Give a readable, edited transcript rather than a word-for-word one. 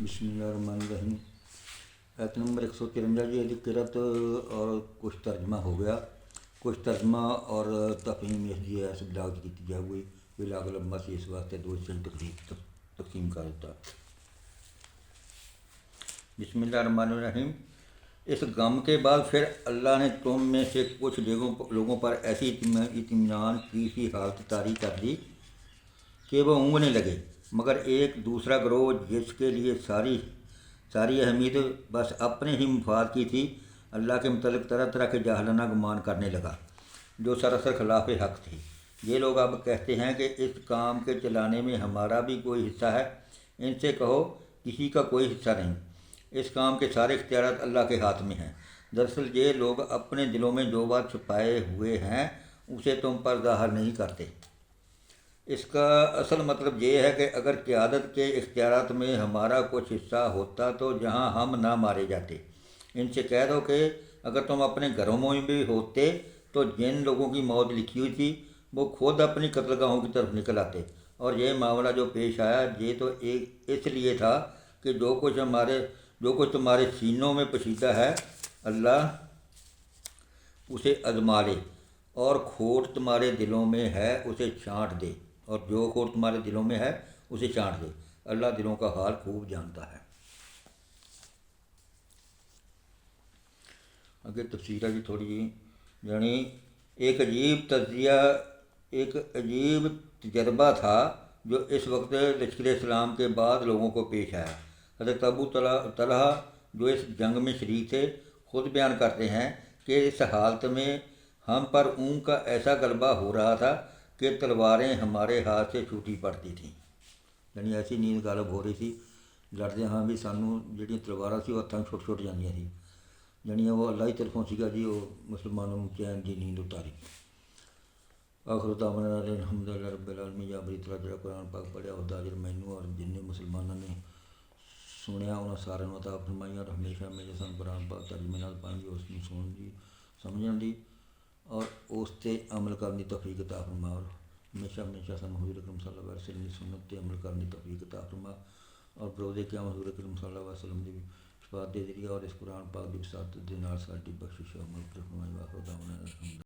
بسم اللہ الرحمن الرحیم۔ آیت نمبر 153 جی علی قرأت اور کچھ ترجمہ ہو گیا، کچھ ترجمہ اور تفہیم اس لیے ایسے بلاغ کی جائے ہوئی بلاغ لمبا سے اس واسطے دو سے تقسیم کر دیتا۔ بسم اللہ الرحمن الرحیم۔ اس غم کے بعد پھر اللہ نے تم میں سے کچھ لوگوں پر ایسی اطمینان کی سی حالت طاری کر دی کہ وہ اونگنے لگے، مگر ایک دوسرا گروہ جس کے لیے ساری اہمیت بس اپنے ہی مفاد کی تھی، اللہ کے متعلق طرح طرح کے جاہلانہ گمان کرنے لگا جو سراسر خلاف حق تھی۔ یہ لوگ اب کہتے ہیں کہ اس کام کے چلانے میں ہمارا بھی کوئی حصہ ہے۔ ان سے کہو کسی کا کوئی حصہ نہیں، اس کام کے سارے اختیارات اللہ کے ہاتھ میں ہیں۔ دراصل یہ لوگ اپنے دلوں میں جو بات چھپائے ہوئے ہیں اسے تم پر ظاہر نہیں کرتے۔ اس کا اصل مطلب یہ ہے کہ اگر قیادت کے اختیارات میں ہمارا کچھ حصہ ہوتا تو جہاں ہم نہ مارے جاتے۔ ان سے کہہ دو کہ اگر تم اپنے گھروں میں بھی ہوتے تو جن لوگوں کی موت لکھی ہوئی تھی وہ خود اپنی قتل گاہوں کی طرف نکل آتے، اور یہ معاملہ جو پیش آیا یہ تو اس لیے تھا کہ جو کچھ تمہارے سینوں میں پوشیدہ ہے اللہ اسے آزما لے، اور کھوٹ تمہارے دلوں میں ہے اسے چھانٹ دے، اللہ دلوں کا حال خوب جانتا ہے۔ آگے تفسیر ہے تھوڑی یعنی ایک عجیب تجربہ تھا جو اس وقت لشکر اسلام کے بعد لوگوں کو پیش آیا۔ حضرت ابو طلحہ جو اس جنگ میں شریک تھے خود بیان کرتے ہیں کہ اس حالت میں ہم پر اونگ کا ایسا غلبہ ہو رہا تھا کہ تلواریں ہمارے ہاتھ سے چھوٹی پڑتی تھیں، یعنی ایسی نیند غالب ہو رہی تھی لڑدے ہاں بھی سانوں جہڑیاں تلواریں سی وہ ہاتھوں چھوٹ جاندیاں سی، یعنی وہ اللہ کی طرفوں سیگا جی وہ مسلمانوں کو چین دی نیند اتاری۔ آخر دعوانا الحمد للہ رب العالمین۔ یا بری طرح جڑا قرآن پاک پڑھیا وہ داجر مینوں اور جن مسلمانوں نے سنیا انہوں سارے عطا فرمائی، اور ہمیشہ ہمیشہ سن قرآن پاک ترجمے نال پڑھن دی، اس ਨੂੰ سنن دی، سمجھن دی اور اس تے عمل کرنے کی توفیق عطا فرما، اور ہمیشہ ہمیشہ سن حضور اکرم صلی اللہ علیہ وسلم کی سنت تے عمل کرنے کی توفیق عطا فرما، اور بروز قیامت حضور اکرم صلی اللہ علیہ وسلم کی شفاعت دے ذریعہ اور اس قرآن پاک کی وساطت دے نال ساڈی بخشش و مغفرت فرمائی۔ واخر دعوانا الحمد